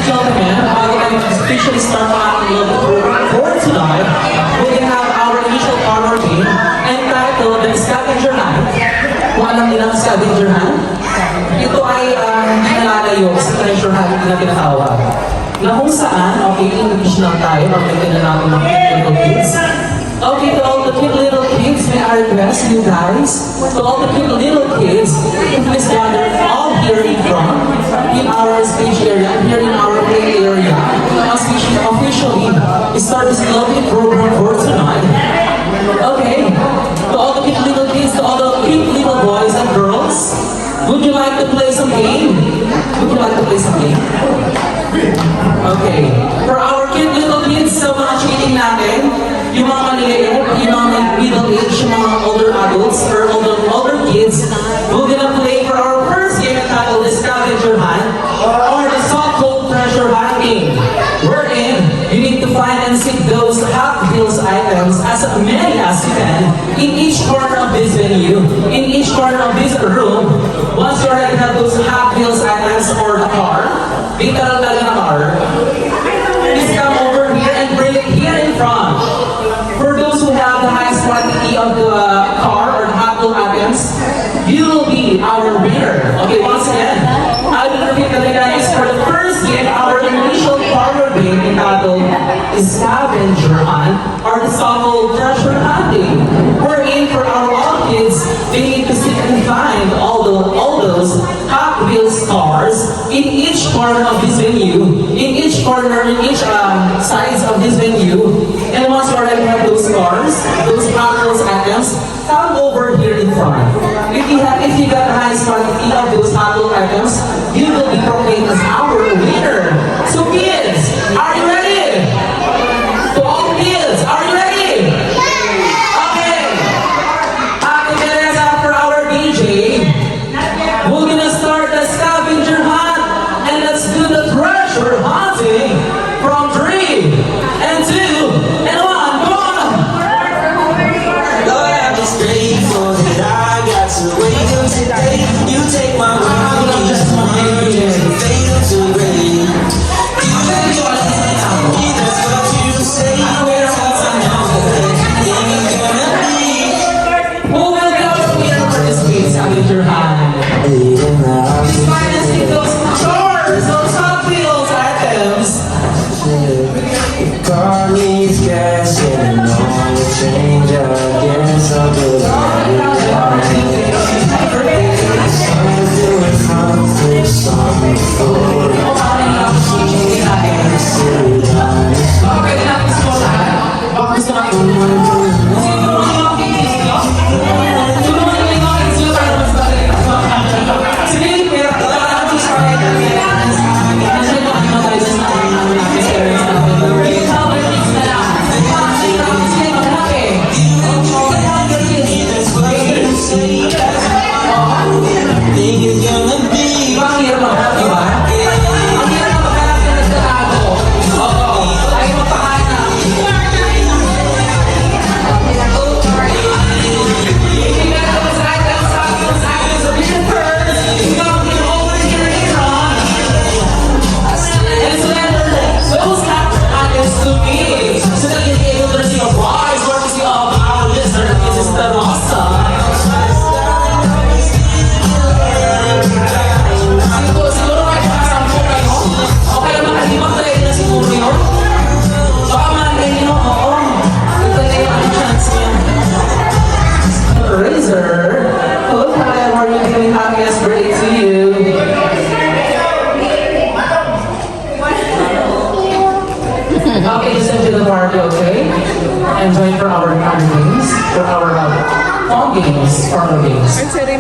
and gentlemen, I would like to officially start our program for tonight. We have our initial honor game entitled the Scavenger Hunt. Kung alam nilang Scavenger Hunt, ito ay hindi nalalayo sa treasure hunt na tinatawag. Na kung saan, okay, English lang tayo, pagdating na natin ng little kids. Okay, to all the cute little kids, may I request you guys, to all the cute little kids, please gather all here in front, in our stage area, here in our play area, as we should officially start this lovely program for tonight. Okay, to all the cute little kids, to all the cute little boys and girls, would you like to play some game? Would you like to play some game? Okay, for our cute little kids, sa mga cheating natin, yung mga maliliit, yung mga middle age, yung mga older adults, or older kids, we're gonna play for our first game entitled the Scavenger Hunt, or the so-called treasure hunting. Wherein, you need to find and seek those Hot Wheels items, as many as you can, in each corner of this venue, in each corner of this room. Once you already have those Hot Wheels items or the car, literal talaga na car, please come over here and bring it here in front. For those who have the highest quantity of the car or the Hot Wheel items, you will be our winner. Okay, once again, I will repeat the guys for the first game, our initial parlor game entitled Scavenger Hunt, or the so-called treasure hunting. We're in for our all kids, they need to seek and find all those Hot Wheels cars in each corner of this venue, in each corner, in each sides of this venue. And once you already have those cars, those Hot Wheels items, come over here in front. If you got the highest quantity of those Hot Wheels items, you will be proclaimed as our winner. So kids, are you ready? To all kids, are you ready? Okay. Teresa, for our DJ, we're gonna start the scavenger hunt, and let's do the treasure hunting from 3 and 2 and 1. Go on. Lord, I'm just grateful that I got to wake up today. You take my mind, you just my hands and fade into gray. You make your hand, that's what you say. Where else I know that ain't gonna be. Who will go here for this week's scavenger hunt? Find and see those cars, those Hot Wheels items. Car needs gas and all the change. I guess I'll do it. Someone's doing something, something for it. Okay, tapos mo lahat. Baka gusto na sino mga sino para mas dali. Sige, pero think it's gonna be. ang hirap maghanap, di ba? Ang hirap na maghanap na nagtatago. Oo, ay magpahanap. Razor, hello Kyle, how are you doing? Happy birthday to you. Okay, just enjoy the party, okay? Enjoy for our games, for our fun games, fun games.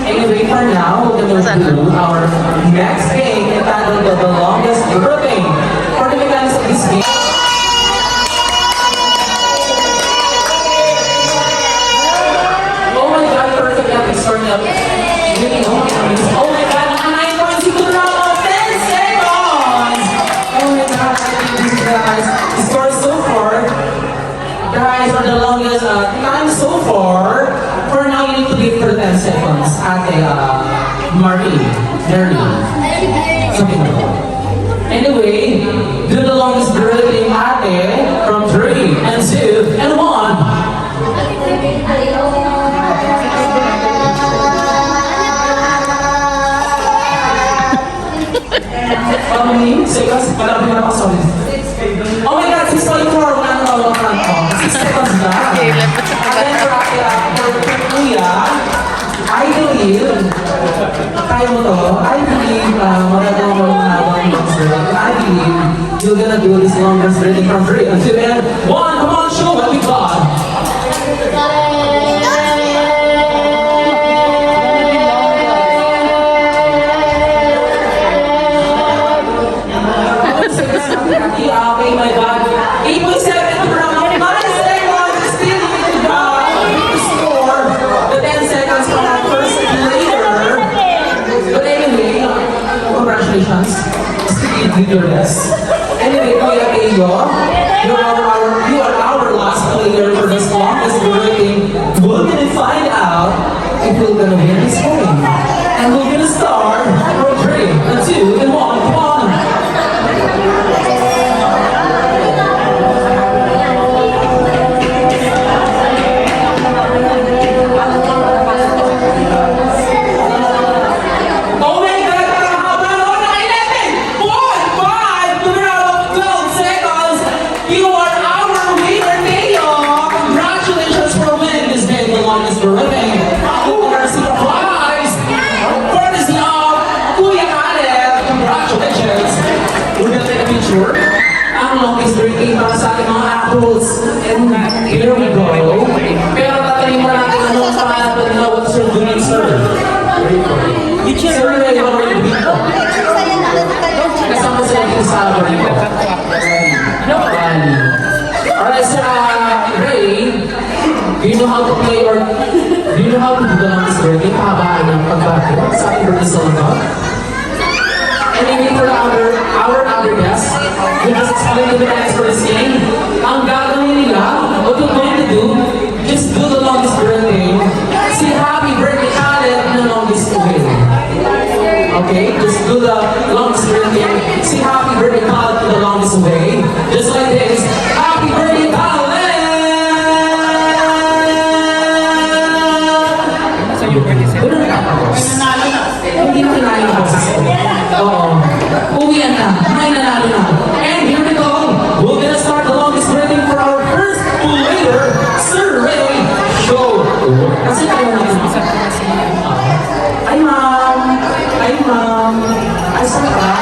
Anyway, for now, we're gonna do our next game entitled the longest grouping. For the mechanics of this game. Oh my God, perfect epic story up. Really, oh my God, 9 points, you could run off 10 seconds! Oh my God, guys, the score so far, guys, are the longest time so far. For now, you need to give for 10 seconds. Ate, Marie, Mary, something like that. Anyway, Kale from 3 and 2 and 1. Pamuni, seconds, malapit na ako, sorry. Oh my God, 6.4, wala na ako ang ko. 6 seconds na. And then for Kuya, I believe, kaya mo to, I believe, magagawa mo lang habang mag-serve. I believe, you're gonna do this longest reading from 3 and 2 and 1. Come on, show what we got. Okay, my God. 8.7 round. 9 seconds. Still need to score the 10 seconds from our first player. But anyway, congratulations. Still did your best. Anyway, Kuya Keigo, you are our last player for this longest rating. We're gonna find out if we're gonna win this game. And we're gonna start from 3 and 2 and 1. Come on. Oh my God, nakahaba na ako ng 11.5 to the round of 12 seconds. You are our winner, Mayo. Congratulations for winning this game, the longest running. Mercy prize. Courtesy of Kuya Khaled. Congratulations. We're gonna take a picture. Ang longest running para sa ating mga apples. And here we go. Pero tatanungin mo natin ano ang pangalan pa nila. What's your doing, sir? Sir, may already dito. Kasama sila dito sa abang dito. Alright, sir, Ray, do you know how to play or do you know how to do the longest birthday? Pahabaan ng pagbati sa ating birthday song, no? Anyway, for our other guests, we just explain to the next for this game. Ang gagawin nila, what you're going to do, just do the longest birthday. Say happy birthday, Khaled, in the longest way. Okay, just do the longest birthday. Say happy birthday, Khaled, in the longest way. Just like this. Happy birthday, Khaled! Ano na tapos? Hindi na kinain ang boses ko. Oo. Uwian na. May nanalo na. And here we go. We're gonna start the longest birthday for our first player, Sir Ray Show. Kasi tayo natin. Ay, ma'am. Ay, ma'am. Ay, saan ka?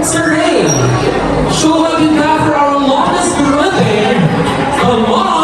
Sir Ray, show what you got for our longest birthday. Come on.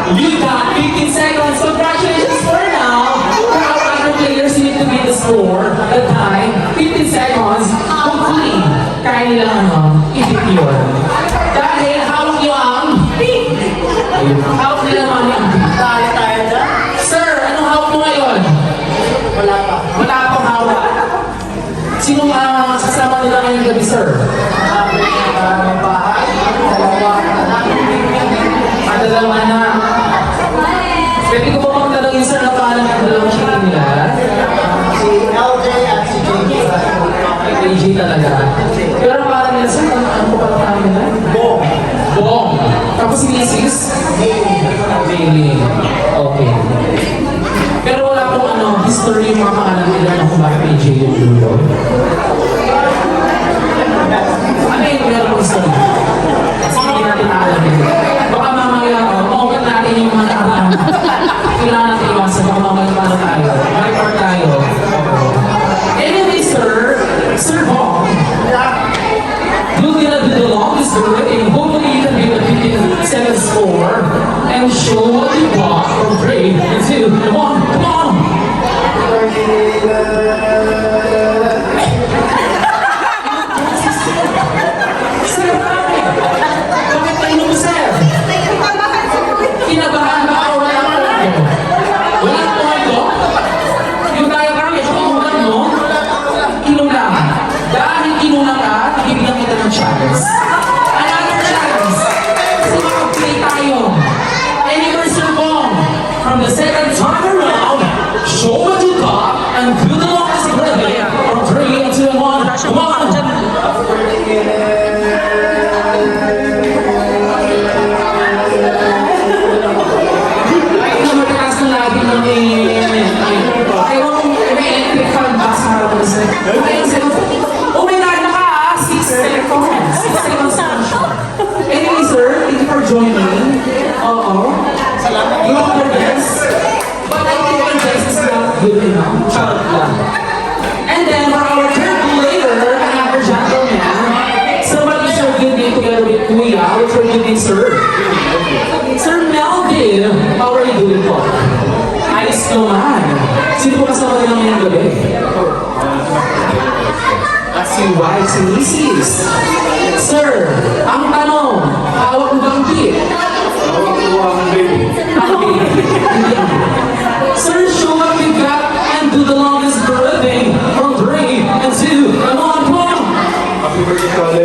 You got 15 seconds. Congratulations for now. For our other players, you need to beat the score, the time, 15 seconds. Hopefully, kaya nila i-beat yun. Dahil hawak nyo ang beat. Hawak nila naman yung beat. Sir, anong hawak mo ngayon? Wala pa. Wala pang hawak. Sino kasama nila ngayong gabi, sir? Dalawa na. Pwede ko ba magtanongin sir na paano ang dalawang chicken nila? Si LJ at si JJ. AJ talaga. Pero parang nila sir, ano pa namin nila? Bong. Bong. Tapos si Mrs. Bailey. Okay. Pero wala pong history yung mga pangalan nila na kung bakit AJ yung dulo. Ano yung meron pong history? Kasi hindi natin alam yun. Baka mamaya, maungan natin yung mga nakaraan. Kailangan natin iwasan, baka mamaya paano tayo. Record tayo. Anyway, Sir Bong, you're gonna do the longest bird and hopefully you can be the 57 score and show what you got from 3 and 2 and 1. Come on! Sir, bakit tayo mo, sir? Kinabahan ba o wala ko? Wala ko ito? Yung diagram, ito ang ulan mo. Ewan kung may electric fan ba sa harap ko sa... Ayun, oh my God, naka 6 seconds. 6 seconds lang siya. Anyway, sir, thank you for joining. Oo. You have your best. But I think your best is not good enough. Charot lang. And then, for our third player, another gentleman, somebody sir good name together with Kuya, which are good name, sir. Sir Melvin, how are you doing po? Ayos naman. Sino po kasama nilang ngayong gabi? At si wife, si Mrs. Sir, ang tanong, hawak mo bang beat? Ang baby. Hindi ang Sir, show what you got and do the longest breathing from 3 and 2 and 1, come on! Happy birthday, Kale!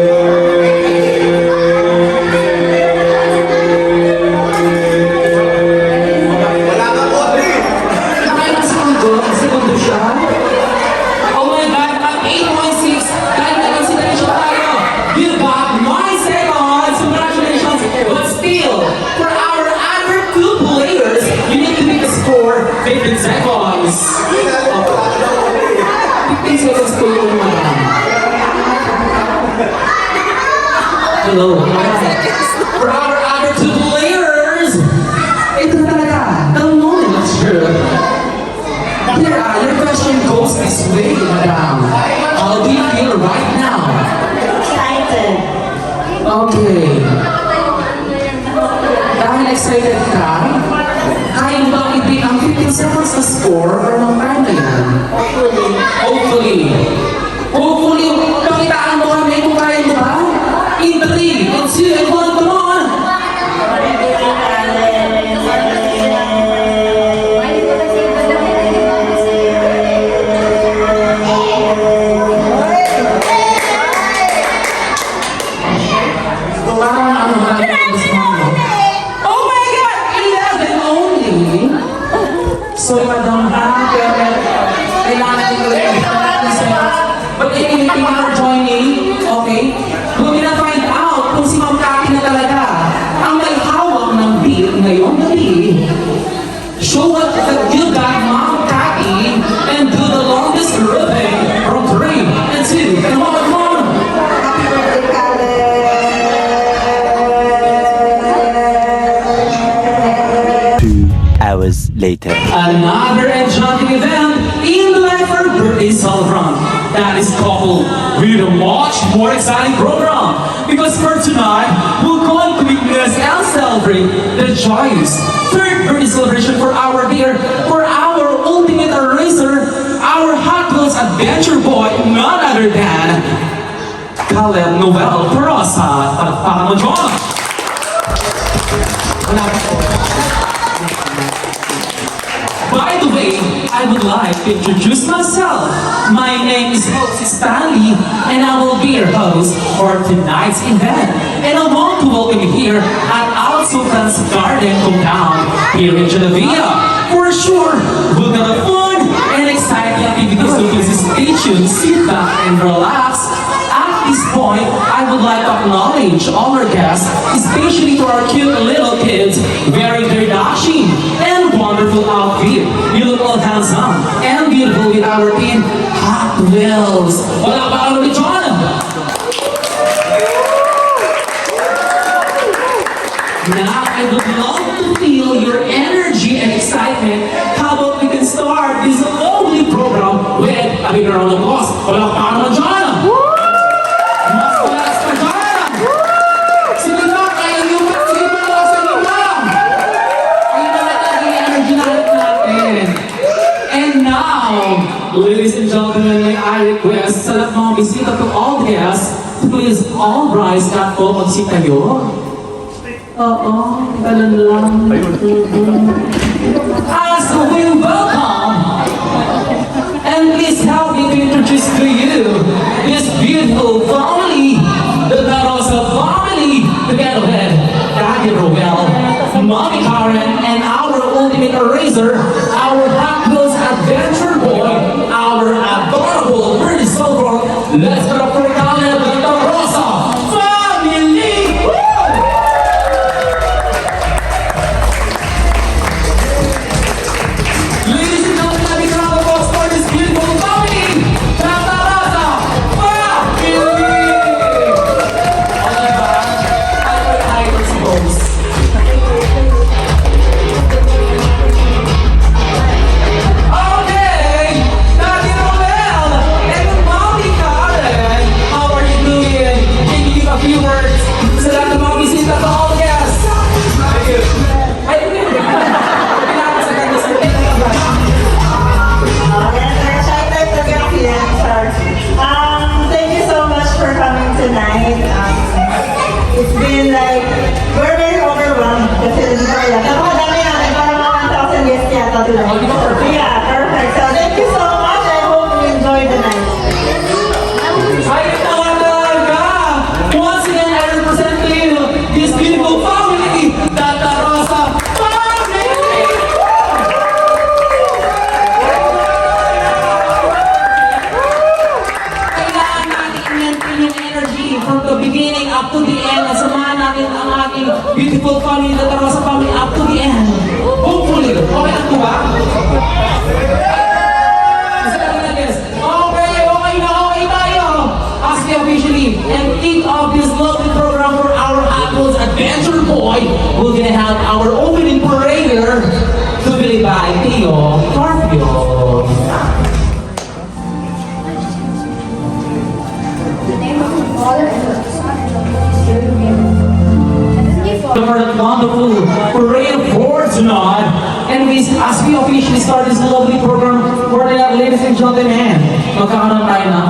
Wala ka po, Nakailang segundo siya. Oh my God, at 8.6, kahit na consideration tayo, you got 9 seconds. Congratulations. But still, for our other 2 players, you need to make a score 15 seconds. 15 seconds to yung madam. Hello. For our other 2 players, ito na talaga, the moment of truth. Here, your question goes this way, madam. How do you feel right now? Excited. Okay. Dahil excited ka, kaya mo bang i-beat ang 15 seconds na score or ng time na yan? Hopefully. Hopefully, pakitaan mo kami kung kaya mo ba? In 3, and 2, and 1, come on! Parang ano ba yung gusto mo? Oh my God! 11 only! Sorry, madam, ha? Pero kailangan natin ulit. But anyway, thank you for joining. Okay? We're gonna find out kung si Ma'am Cathy na talaga ang may hawak ng beat ngayong gabi. Show what you got, Ma'am Cathy, and do the longest grouping from 3 and 2 and 1, come on! Happy birthday, Kale. 2 hours later. Another enchanting event in the life of birthday celebration that is coupled with a much more exciting program. Because for tonight, we're going to witness and celebrate the joyous third birthday celebration for our ultimate racer, our Hot Wheels adventure boy, none other than Caleb Noel Perosa. Palakpakan mo, John! By the way, I would like to introduce myself. My name is host Stanley, and I will be your host for tonight's event. And I want to welcome you here at Al Sultan's Garden compound here in Genovia. For sure, we're gonna have fun and exciting activities, so please stay tuned, sit back and relax. At this point, I would like to acknowledge all our guests, especially to our cute little kids, wearing their dashing and wonderful outfit. You look all handsome and beautiful with our team, Hot Wheels. Wala pa kami John! Now, I would love to feel your energy and excitement. How about we can start this lovely program with a big round of applause. Wala pa kami John! Mas malas ka dyan! Sige na, kaya nyo pa, sige pa, lakas nyo lang! Ayun na natin yung energy natin. And now, ladies and gentlemen, may I request sa lahat mga bisita to all guests to please all rise at po magsita nyo. Oo, ganun lang. As we welcome, and please help me to introduce to you this beautiful family, the Perosa family, together with Daddy Roel, Mommy Karen, and our ultimate racer, our Hot Wheels adventure boy, our adorable Bernie Silver. Let's go for Caleb the Perosa family! Woo! Yeah, perfect. So thank you so much. I hope you enjoy the night. Ay, talaga! Once again, I represent to you this beautiful family, Tata Rosa family! Kailangan natin i-maintain yung energy from the beginning up to the end. Samahan natin ang ating beautiful family, Tata Rosa family, up to the end. Hopefully, okay lang po ba? Okay tayo. As we officially and kick off this lovely program for our Apple's Adventure Boy, we're gonna have our opening parader to be by Theo Carpio. For that wonderful parade for tonight. And as we officially start this lovely program for the ladies and gentlemen, magkakaroon tayo na,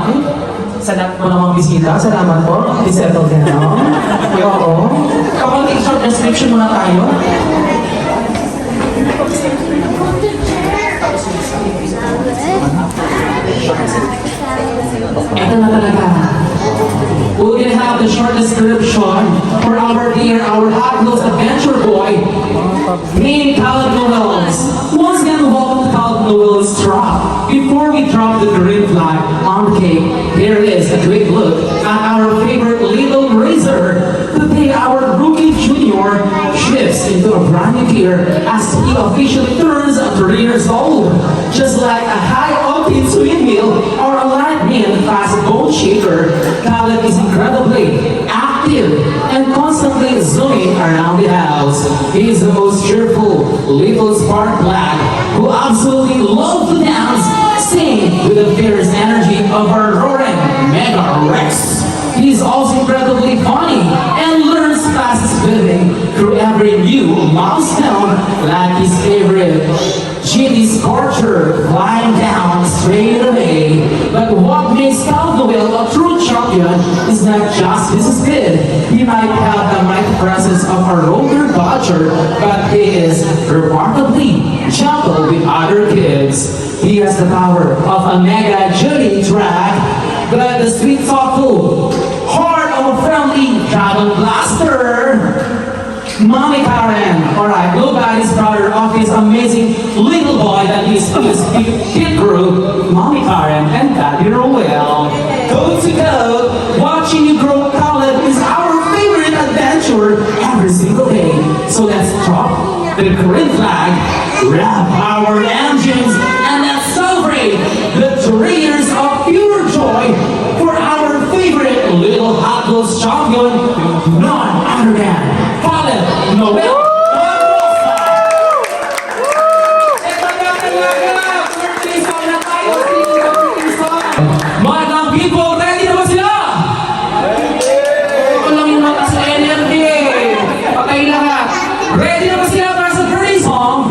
salamat po namang bisita. Salamat po. Isettle ka na. Oo. Kapag short description muna tayo. Ito na talaga. We're gonna have the short description for our dear, our hot-nosed adventure boy, named Caleb Noels. Once again, welcome to Caleb Noels Drop. Before we drop the green flag on the cake, here is a quick look at our favorite little racer. Today, our rookie junior shifts into a brand new gear as he officially turns 3 years old. Just like a high-octane windmill or a lightning fast bone shaker, Caleb is incredibly active and constantly zooming around the house. He is the most cheerful little spark plug who absolutely loves to dance, sing with the fierce energy of our roaring Mega Rex. He is also incredibly funny and learns fast spinning through every new milestone, like his favorite Jimmy Scorcher flying down straight away. But what makes Caleb Noel a true champion is not just his speed. He might have the mighty presence of a roller dodger, but he is remarkably gentle with other kids. He has the power of a mega journey track, but the sweet, thoughtful heart of a friendly dragon blaster. Mommy Karen, alright, nobody's brother of his amazing little boy that is his kid group, Mommy Karen and Daddy Roel. Go to go, watching you grow Caleb is our favorite adventure every single day. So let's drop the green flag, wrap our engines, and let's celebrate the 3 years of pure joy for our favorite little hot goals champion, none other than Caleb Noel Barbosa. Ito na talaga, birthday song na tayo, birthday song. Mga people, ready na ba sila? Walang yung mata sa energy. Patay lahat. Ready na ba sila para sa birthday song?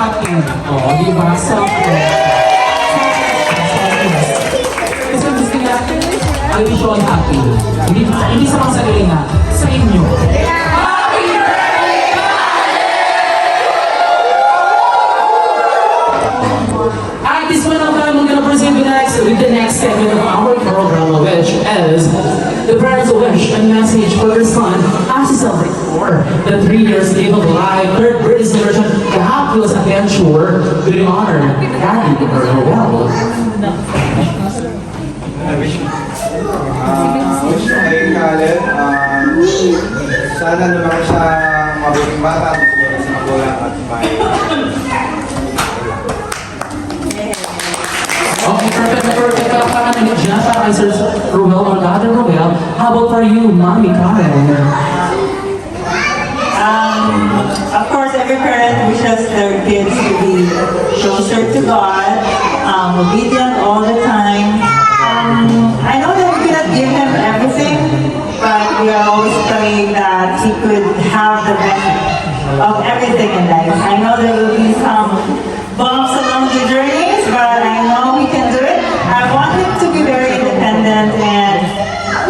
happy. Oo, di ba? Self-love. Kasi gusto niya, I wish you all happy. Hindi sa mga sarili na, sa inyo. Happy birthday! At this point of time, we're gonna proceed with the next segment of our program, which is the parents' wish and message for their son as he celebrates for the 3 years day of life, third birthday celebration, the happiest adventure with the honor, Daddy Noel. Wish ko kay Khaled, sana lumaki siya mabuting bata, siguro sa magulang at may Okay, perfect. Palakpakan namin dyan para kay Sir Ruel or Daddy Ruel. How about for you, Mommy Karen? Of course, every parent wishes their kids to be closer to God, obedient all the time. I know that we cannot give him everything, but we are always praying that he could have the best of everything in life. I know there will be some bumps along the journeys, but I know he can do it. I want him to be very independent, and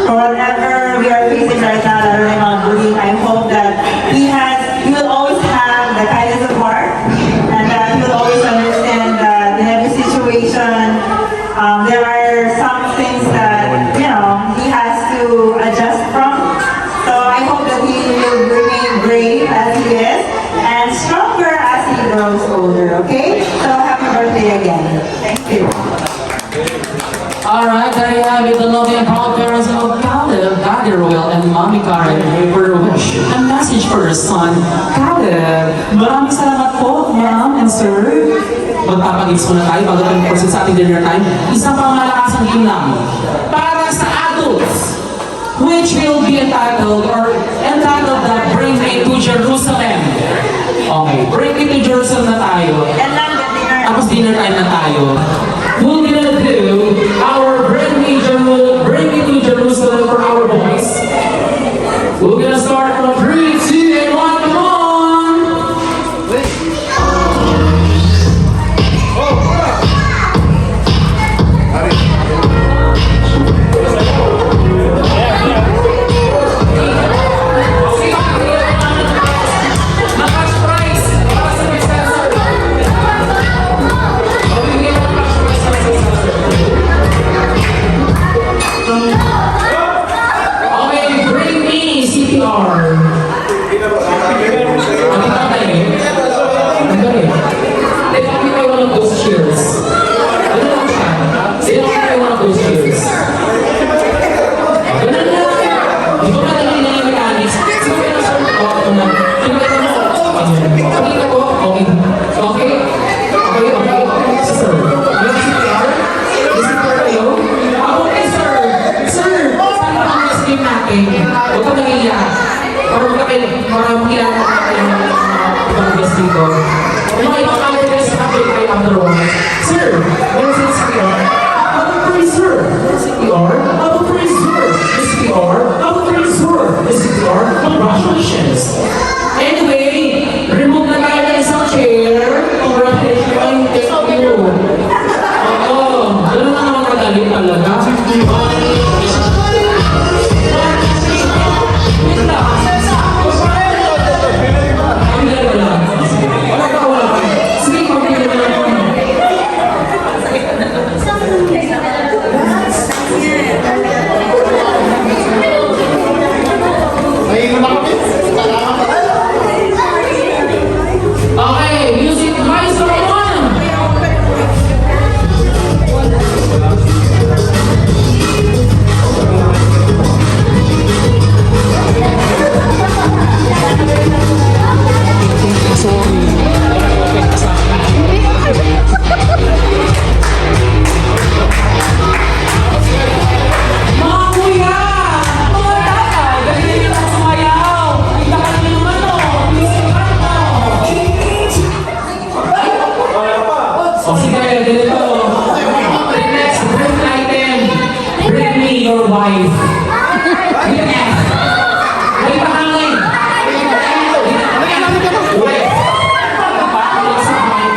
for whatever we are facing right now that we're not doing, I hope that he will always have the kindness of heart, and that he will always understand that in every situation, there are some things that, he has to adjust from. So I hope that he will remain brave as he is, and stronger as he grows older, okay? So happy birthday again. Thank you. Alright, there you have it, the loving and proud parents of Khaled, Daddy Royal, and Mommy Karen for their wish and message for their son, Khaled. Maraming salamat po, ma'am and sir. Magpapag-gigs muna tayo bago tayo proceed sa ating dinner time. Isang pamalakasang ginang para sa adults, which will be entitled the Bring Me to Jerusalem. Okay, Bring Me to Jerusalem na tayo. And then the dinner. Tapos dinner time na tayo. We're gonna do our Bring Me to Jerusalem for our boys. We're gonna start from 3, 2, and 1. Come on! Nakash prize para sa may sensor. Bigyan mo ng cash prize para sa may sensor. Okay, bring me CPR. Ang tatay eh. Ang galing. Let me try one of those cheers. Ano lang siya? Let me try one of those cheers. Ganun lang. Di ba madali na yung mechanics? Sige na sir. Okay na. Tingnan mo. Pakita ko. Okay. Okay. Okay. Si sir. Yung CPR? Yung CPR kayo? Okay sir. Sir, saan ba ang next game natin? Huwag ka nangiyak. Para makilala ko kayo ng ibang guest dito. Yung mga ibang other guests na kayo kayo afterwards. Sir, where's the CPR? How about praise sir? CPR? How about praise sir? CPR? How about praise sir? CPR? Congratulations! Anyway, remove na tayo ng isang chair. Congratulations! Thank you! Oo, ganun na naman kadali talaga. Okay, music maestro one. Mga kuya! Mga tatay! Galing na sumayaw! Takal na naman o! Music ano? O sige, ganito. The next bring item. Bring me your wife. Yes! May pahangin! Wife! Wala sa mga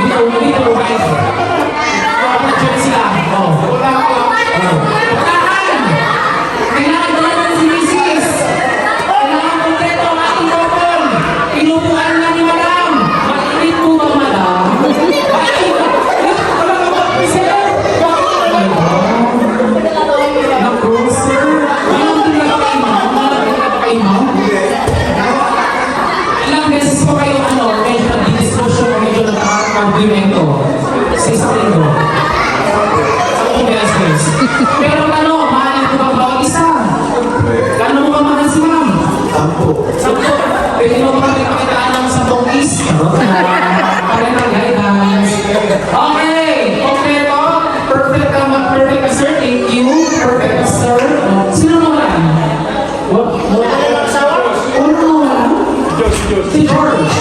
argumento sa isang linggo. Ako beses. Pero ano, mahalin ko ba bawat isa? Gano'n mo kamahal si ma'am? 10. Pwede mo ba ipakitaan ng 10 is? Parental guidance. Okay, kompleto. Perfect ka, perfect ka sir. Thank you. Perfect ka sir. Sino mo wala? What? Ano mo wala? Si George.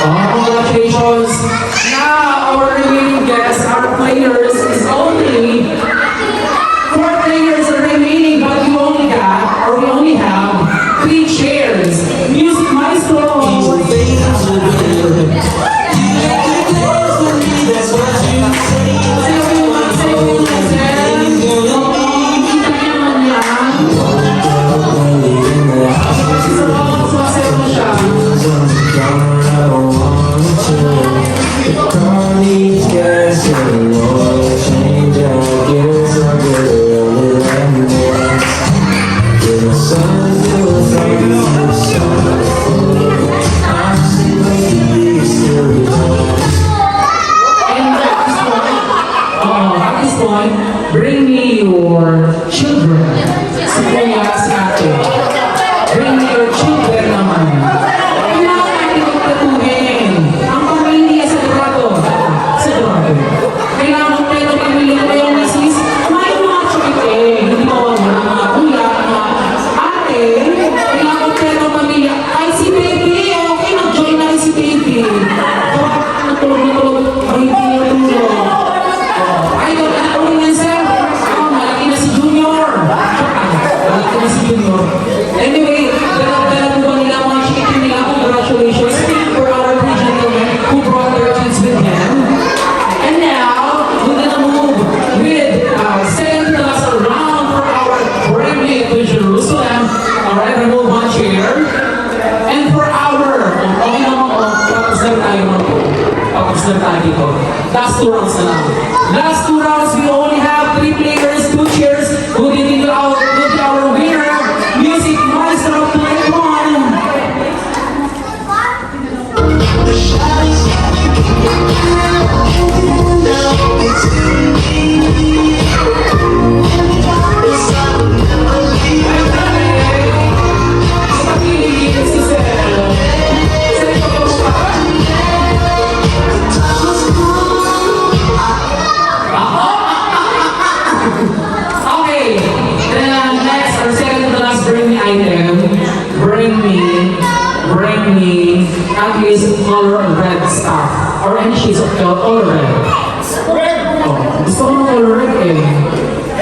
Congratulations. Now, our remaining guests, our players, is only 4 players are remaining, but we only got, or we only have 3 chairs. Music Maestro. At this point, bring me your children. Si Kuya, si Ate. Bring me your children naman. Kailangan natin magtatuhin. Ang pamilya sa Dorado. Sa Dorado. Kailangan pero pamilya ko yung misis. May mga chokite. Hindi mo mga kuya, mga ate. Kailangan pero pamilya. Ay, si baby. Okay, nag-join na rin si baby. Natulog. Ay, hindi niya tulog. Ay, ano yan, sir? Malaki na si Junior. Malaki na si Junior. Anyway, dala po ba nila mga chikitin nila? Congratulations for our 3 gentlemen who brought their kids with them. And now, we're gonna move with second to last round for our Bring to Jerusalem. Alright, remove 1 chair. And for our, okay naman po, tapos na tayo mga po. Tapos na tayo dito. Last 2 rounds na lang. Last 2 rounds, we only have 3 players, 2 chairs. Who did it out with our winner? Music Maestro, play 1. Okay, then next, our second to the last bring me item. Bring me at least color red stuff. Or any shades of color red. Oh, gusto ko ng color red eh.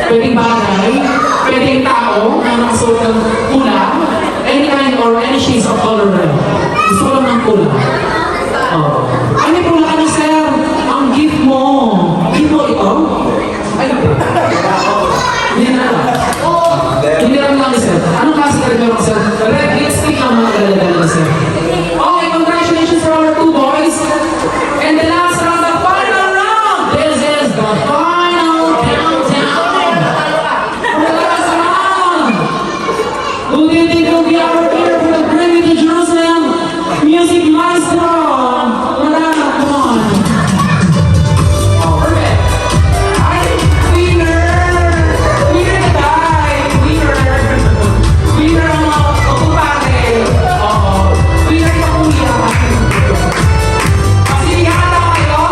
Pwedeng bagay, pwedeng tao na nakasuot ng pula. Any kind or any shades of color red. Gusto ko lang ng pula. Oh. Ay, may pula ka na sir. Ang gift mo. Gift mo ito? Ay, hindi na lang. Hindi lang sir. Anong klase ka rin meron sir? Red lipstick lang mga talaga sir. Okay, congratulations for our 2 boys. And the last round, the final round. This is the final countdown. For the last round. Who do you think will be our winner for the Bring Me to Jerusalem Music Maestro? Madonna, come on. Oh, perfect. Ay, winner na tayo. Winner ang mga kapupate. Oo. Winner ka kuya. Pasilihan na kayo.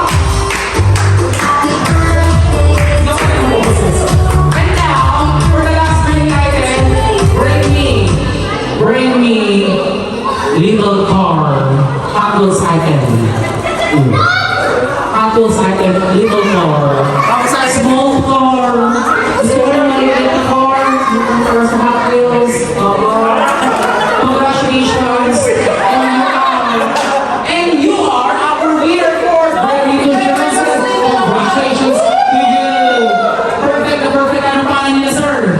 And now, for the last bring item, bring me little car. Hot Wheels item. Hot Wheels item, little car. Tapos sa small car. Gusto ko yung maliit na car. Para sa Hot Wheels. Congratulations. And you are our winner for Bring Me to Jerusalem. Congratulations to you. Perfect na perfect. Anong pangalan niya, sir?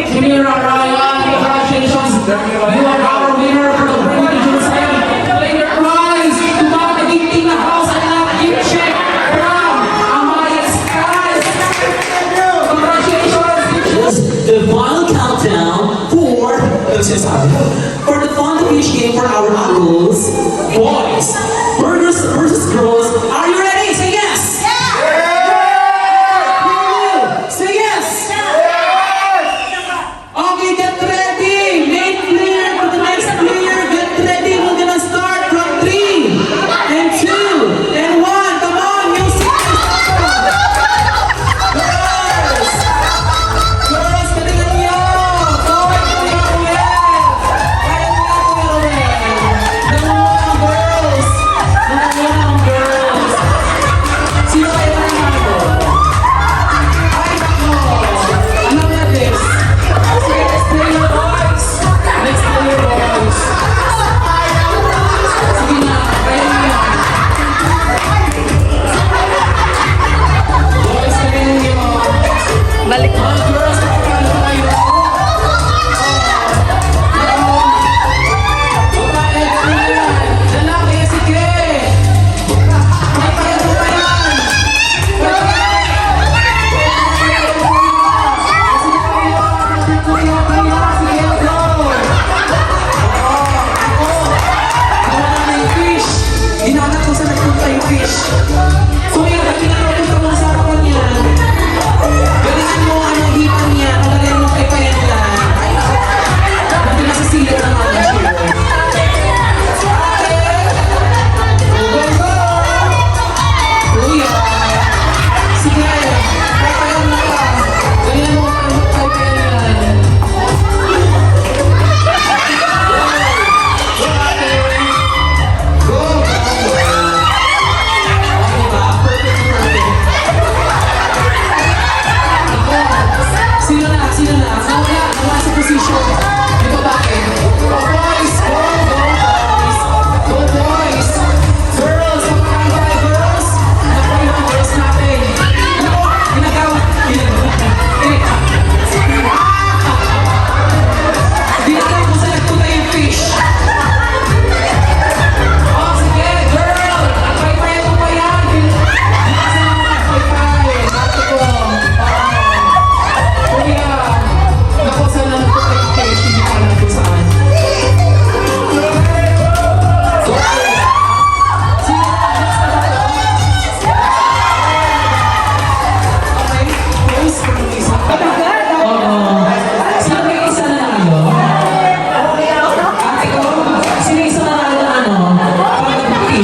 Jamira Ryan. Congratulations. You are our winner for the Bring Me to Jerusalem. Claim your prize. Tumataginting na house at not gift check from Amaya Skies. Congratulations. The final countdown for the fun of each game for our uncles, boys. Burgers versus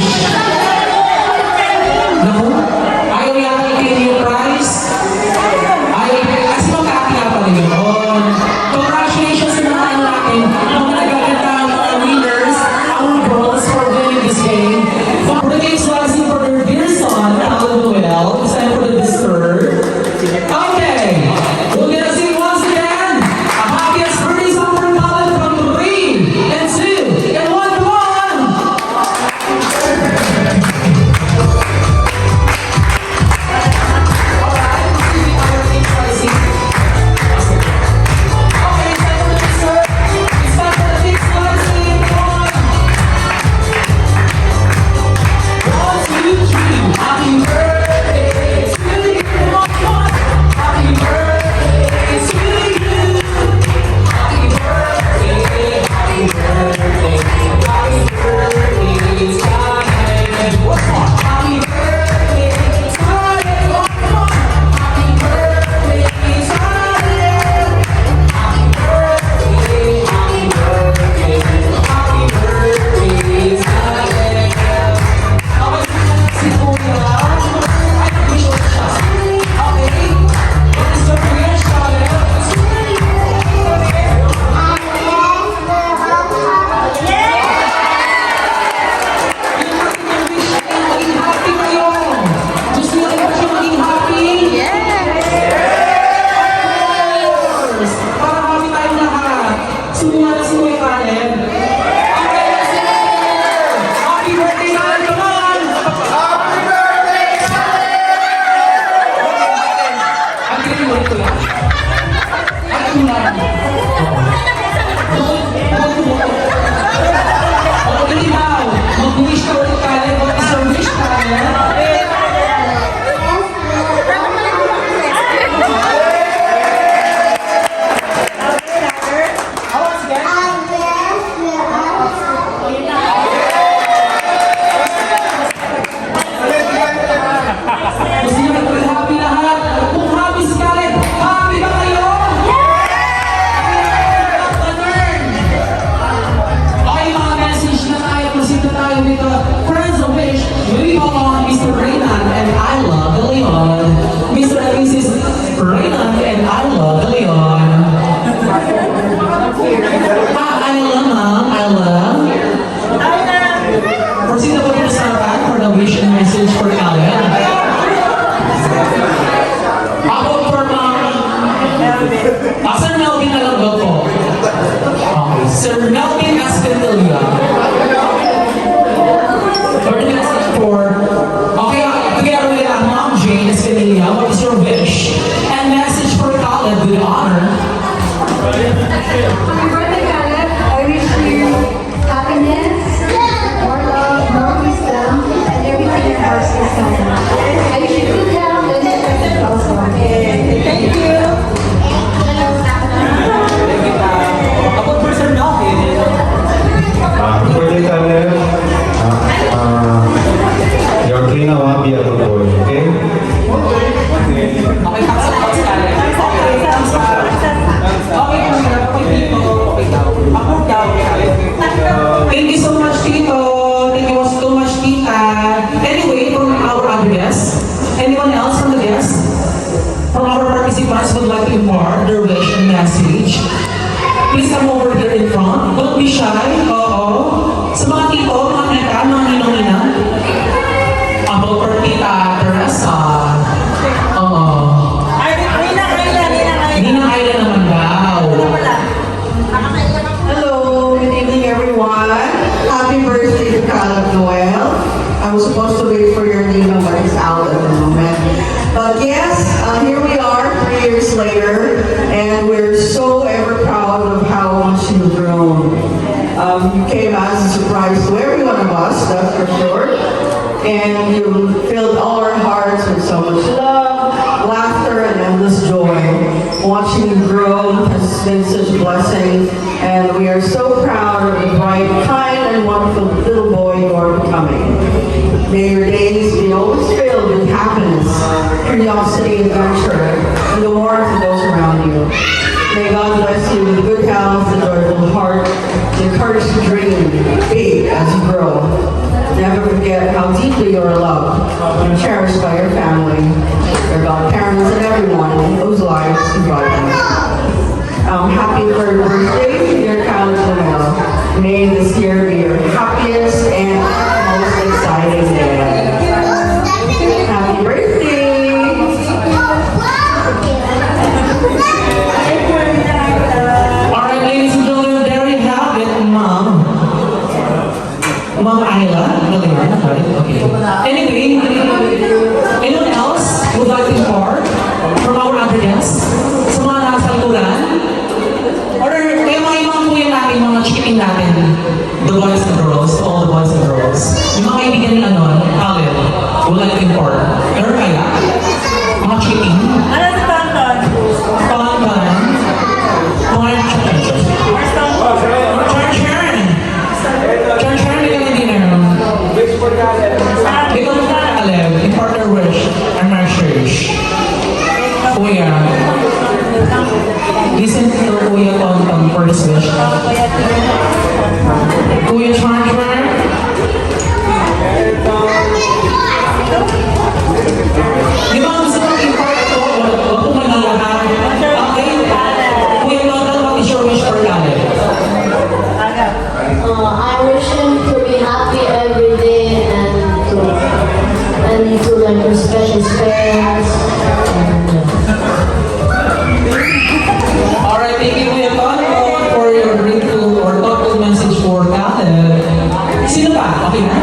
wish? No? Ayaw yata i-claim yung prize? Ayaw i-claim. Kasi mag-aaki nga pala yun. Congratulations sa mga ano natin, mga nagaganda mga winners, our girls for winning this game. For the games rising for their dear son, Alan Noel, it's time for the dessert. Okay, we're gonna sing once again. A happiest birthday song for Colin from 3 and 2 and 1. Come on! Sir Melvin na lang daw po. Okay. Sir Melvin Escamilla. For the message for... Okay, together with Mom Jane Escamilla, what is your wish? And message for Caleb with honor. Happy birthday, Caleb. I wish you happiness, more love, more wisdom, and everything your heart desires. I wish you good health and everything also. Thank you. About for Sir Melvin. Birthday Caleb. You're clean now, happy at the boy, okay? Okay, thumbs up, Caleb. Okay, thumbs up. Okay, Tito. Okay daw. Ako daw, Caleb. Thank you so much, Tito. Thank you so much, Tita. Anyway, from our other guests, anyone else from the guests? From our participants would like to impart their wish and message. Please come over here in front. Don't be shy. Oo. Sa mga tito, mga tita, mga ninong-ninang. About for Tita Teresa. Oo. Ninang Ayla naman daw. Hello, good evening everyone. Happy birthday to Caleb Noel. I was supposed to wait for your Nino, but it's out at the moment. But yes, here we are 3 years later, and we're so ever proud of how much you've grown. You came as a surprise to every one of us, that's for sure. And you filled all our hearts with so much love, laughter, and endless joy. Watching you grow has been such a blessing, and we are so proud of the bright, kind, and wonderful little boy you are becoming. May your days be always filled with happiness, curiosity, adventure, and the warmth of those around you. May God bless you with good health, a joyful heart, the courage to dream big as you grow. never forget how deeply you're loved and cherished by your family, your godparents, and everyone whose lives you brought in. Happy third birthday, dear College Noel. May this year be your happiest and most exciting day. Happy birthday! Alright, ladies and gentlemen, there you have it, Mom. Mom Ayla? Okay. Anyway, anyone else would like to impart from our other guests? Sa mga nasa likuran? Or kaya mga ibang kuya natin, mga chipping natin, the boys and girls, all the boys and girls. Yung mga kaibigan nila nun, Khaled, would like to impart. Pero kaya, mga chipping, Ano si Tonton? pangan, mga chipping. Charn, ikaw hindi na yun. Ikaw na Khaled, impart your wish and my church. Kuya, listen to Kuya Tonton for this wish. Kuya Charn, di ba gusto mong impart ito? Huwag kong malalahan. Okay? Kuya Tonton, what is your wish for Khaled? I wish him to be happy every day and to like respect his parents. Alright, thank you Kuya Tonton for your grateful or thoughtful message for Khaled. Sino pa? Okay na?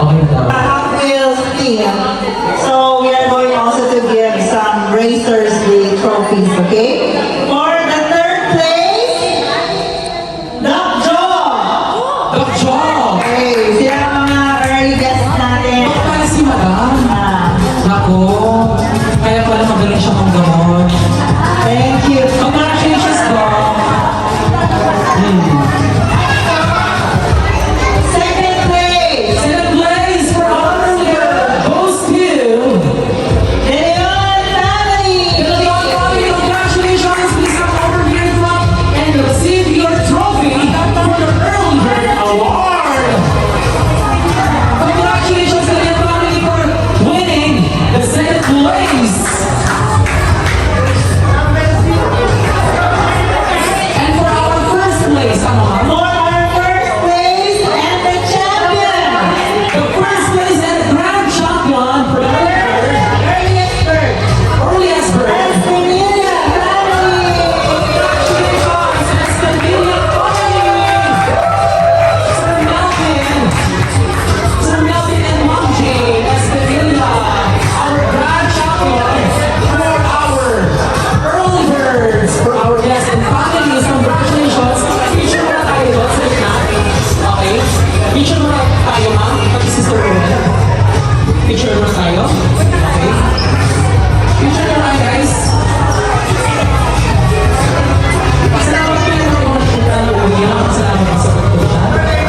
Okay na. Hot Wheels team. So we are going also to give some Racers Day trophies, okay? For the third place, Doc Joe. Doc Joe! Okay, sila ang mga early guests natin. Ito pala si Madam. Ah, Nako, kaya pala magaling siya kung gamon. thank you. Congratulations, Doc! Second place, Second place for honor goes to Leon family. Congratulations, please come over here and receive your trophy for the Early Bird Award. Congratulations to the family for winning the second place. And for our first place, ano nga? For our first place and the champion, The first place and grand champion for the earliest bird, earliest bird. Espinilla family. Congratulations, Espinilla family! Sir Melvin and Mom Jane Espinilla, our grand champion for our early birds, for our guests and families. Congratulations! Picture muna tayo doon sa gitna. Okay? Picture muna tayo, ma'am. Pati Sister Ruel. Picture muna tayo. Okay? Picture muna tayo, guys. Salamat po yung mga kita na uwi. Salamat po sa pagpunta. Okay.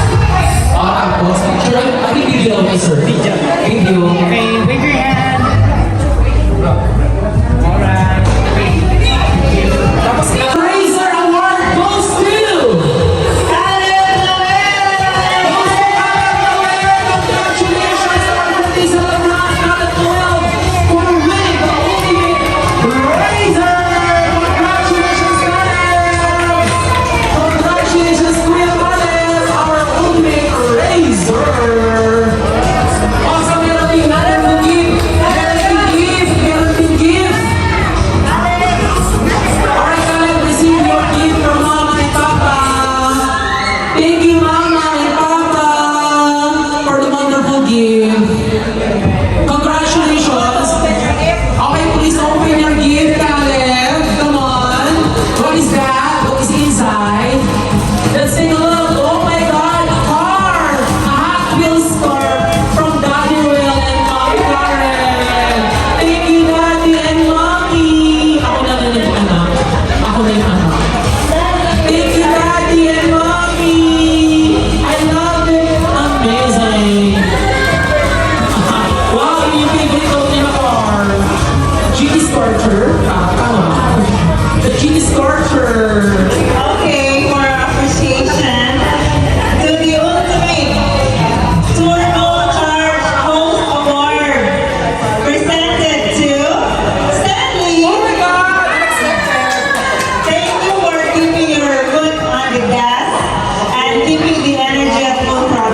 Tapos, picture. I think video okay, sir. Video. Okay, wave your hand. Tapos, Fraser Award goes to... Khaled Noel. Congratulations to our birthday celebrant, Khaled Noel, for winning the ultimate Razor! Congratulations, Khaled! Congratulations, Kuya Khaled, our ultimate Razor! Also, meron din gift! Meron din gift! Alright, Khaled, receive your gift from Mama and Papa! Thank you, Mama and Papa, for the wonderful gift. Congratulations. Okay, please open your gift, Caleb. Come on. What is that? What is inside? Let's take a look. Oh my God, a car. A Hot Wheels car from Daddy Will and Mommy Karen. Thank you, Daddy and Mommy. Ako na yung anak. Ako na yung anak.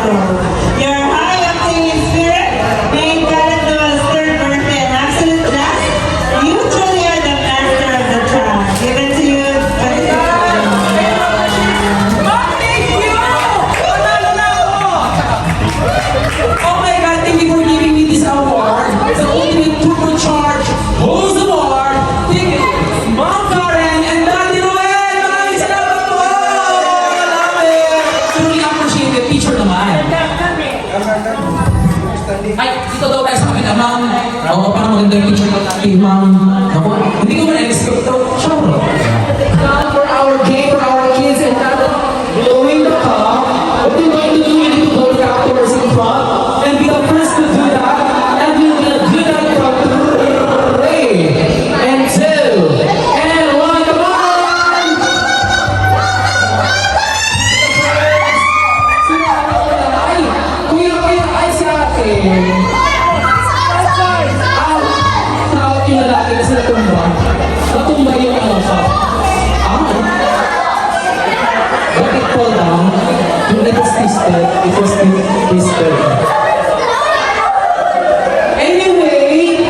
Your high octane spirit made Caleb Noel's third birthday an absolute blast. You truly are the master of the track. Given to you, Oh my God, thank you for giving me this award. The ultimate turbocharged Who's Award. Thank you, Ma'am Karen and Daddy Noel. Maraming salamat po. Love it. Truly appreciate it. Teacher naman. Ay, dito daw tayo sa kapila, ma'am. Oo, parang maganda yung picture ng natin, ma'am. Ako, hindi ko ma-expect ito. Sure. For our game, for our kids, and that, blowing the cup, what we're going to do, we need to blow the cup towards in front, and be the first to do that, and we're gonna do that from 3, and 2, and 1, come on! Ay, kuya, ay si ate. Tawag yung lalaki kasi natumba. Natumba yung ano sa... But it fall down. When it was twisted, it was twisted. Anyway,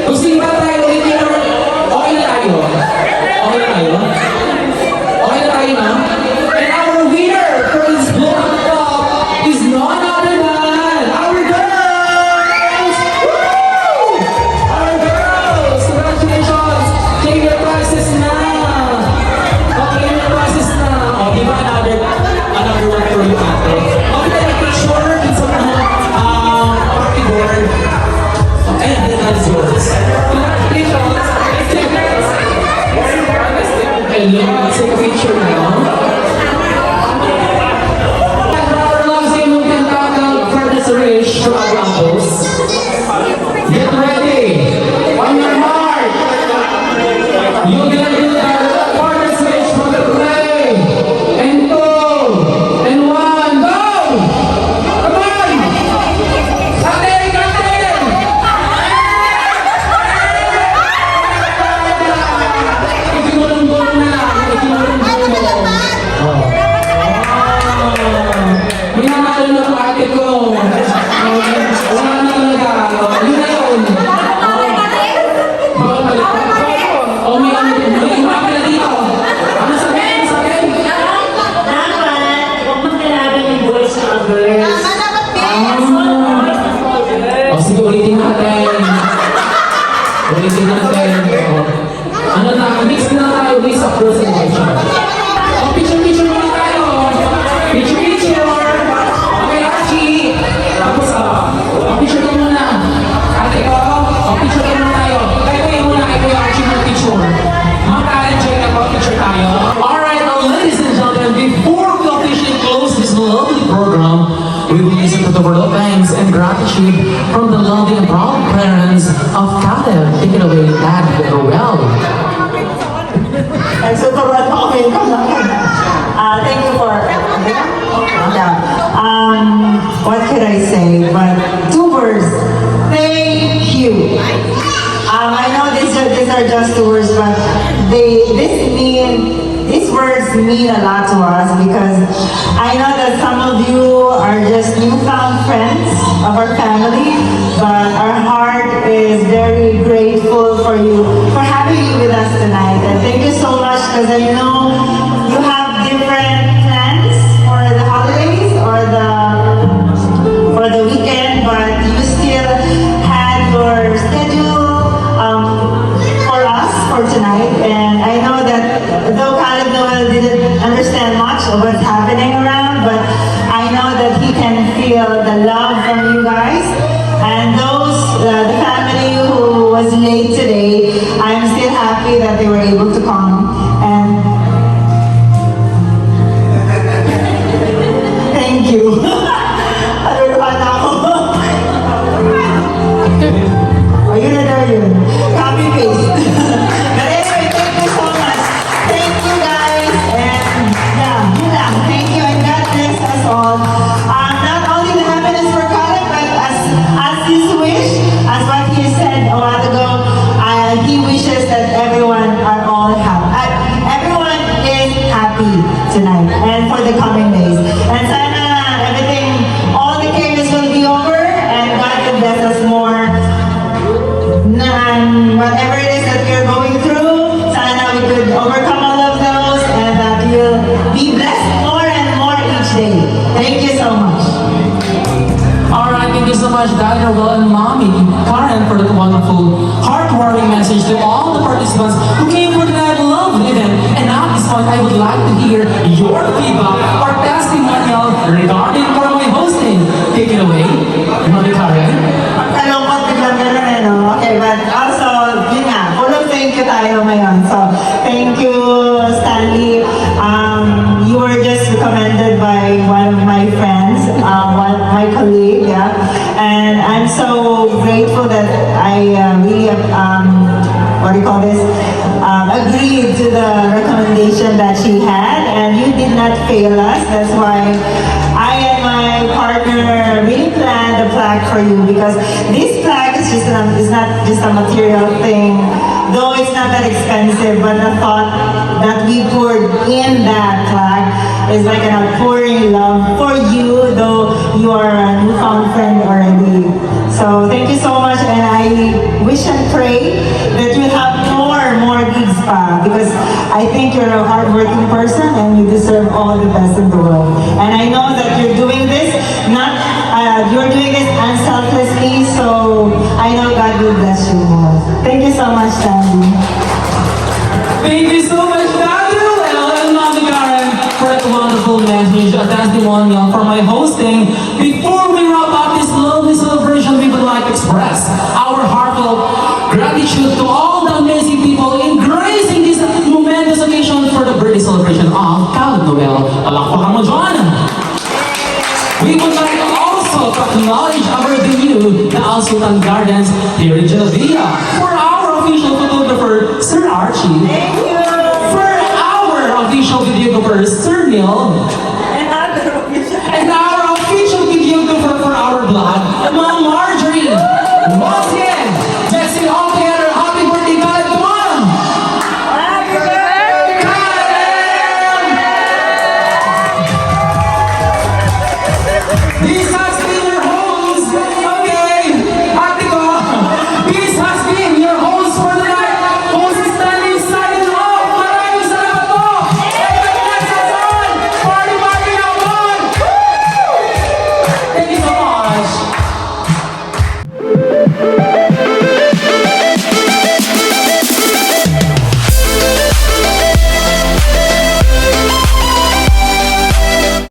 gusto niyo ba tayo ulit yung... Okay na tayo? Okay na tayo? Okay na tayo na? And our winner for this Blow Cup is none other than our girls! Woo! Our girls! Congratulations! Claim your prizes na! Okay, your prizes na! O, di ba another one for you ate? Okay, tayo picture dun sa party board. Ayan, that is yours. Congratulations! Okay, let's take a picture now. Our loves you, Mungkantaka, Furnace Ridge, Trabajos. Get ready! On your mark! You're gonna do that Furnace Ridge for the play! And 2, and 1, go! Come on! Captain! Captain! Ikinulong-gulong na lang. Ikinulong-gulong. Oh. Minamahal na po ate ko. Wala na talaga. Yun na yun. Bawal balik. Oh, may ano din. May umapit na dito. Ano sabihin? Ano sabihin? dapat, huwag magkalaban yung voice ng others. O sige, ulitin natin. Ulitin natin. O. Ano na, mix na tayo based sa first impression. O, picture muna tayo. Picture. Okay, Archie. Tapos, picture ka muna. Ate ko, picture ka muna tayo. Kaya kuya muna, kay Kuya Archie ng picture. Maka-enjoy na po, picture tayo. Alright, now ladies and gentlemen, before we officially close this lovely program, we will listen to the word of thanks and gratitude from the lovely and proud parents of Caleb. Take it away, Dad Noel. Ay, so turuan mo kami. Thank you for... what could I say? But 2 words. Thank you. I know these are just 2 words, but these words mean a lot to us because I know that some of you are just newfound friends of our family, but our heart is very grateful for you, for having you with us tonight. And thank you so much because I know you have different plans for the holidays or the weekend, but you still had your schedule for us for tonight. And I know that though Caleb Noel didn't understand much of what's happening around, but I know that he can feel the love from you guys. And the family who was late today, I'm still happy that they were able to come. And thank you. Naluruan ako. Ayun na daw yun. Copy paste. But anyway, thank you so much. Thank you guys. And yeah, yun lang. Thank you and God bless us all. Not only the happiness for Caleb, but as his wish, as what he said a while ago, he wishes that everyone are all happy. Everyone is happy tonight and for the coming days. And sana everything much, Daddy Noel and Mommy Karen, for that wonderful, heartwarming message to all the participants who came for that lovely event. And at this point, I would like to hear your feedback or testimonial regarding for my hosting. Take it away, Mommy Karen. Kalungkot biglang gano'n eh, no? Okay, but also, yun nga, full of thank you tayo ngayon. So, thank you, Stanley. You were just recommended by one of my friends, my colleague, yeah. And I'm so grateful that I really, what do you call this? Agreed to the recommendation that she had, and you did not fail us. That's why I and my partner really planned a plaque for you, because this plaque is not just a material thing, though it's not that expensive, but the thought that we poured in that plaque is like an outpouring love for you, though you are a newfound friend already. So thank you so much, and I wish and pray that you have more gigs pa, because I think you're a hardworking person and you deserve all the best in the world. And I know that you're doing this unselfishly, so I know God will bless you more. Thank you so much, Sandy. Thank you so much, Daddy Noel and Mommy Karen, for that wonderful message, a testimonial for my hosting. Before we wrap up this lovely celebration, we would like to express our heartfelt gratitude to all the amazing people in gracing this momentous occasion for the birthday celebration of Caleb Noel. Palakpakan mo, Joanna! We would like also to acknowledge our venue, the Al Sultan Gardens here in Genovia, for our official photographer, Sir Archie. Thank you. For our official videographer, Sir Neil.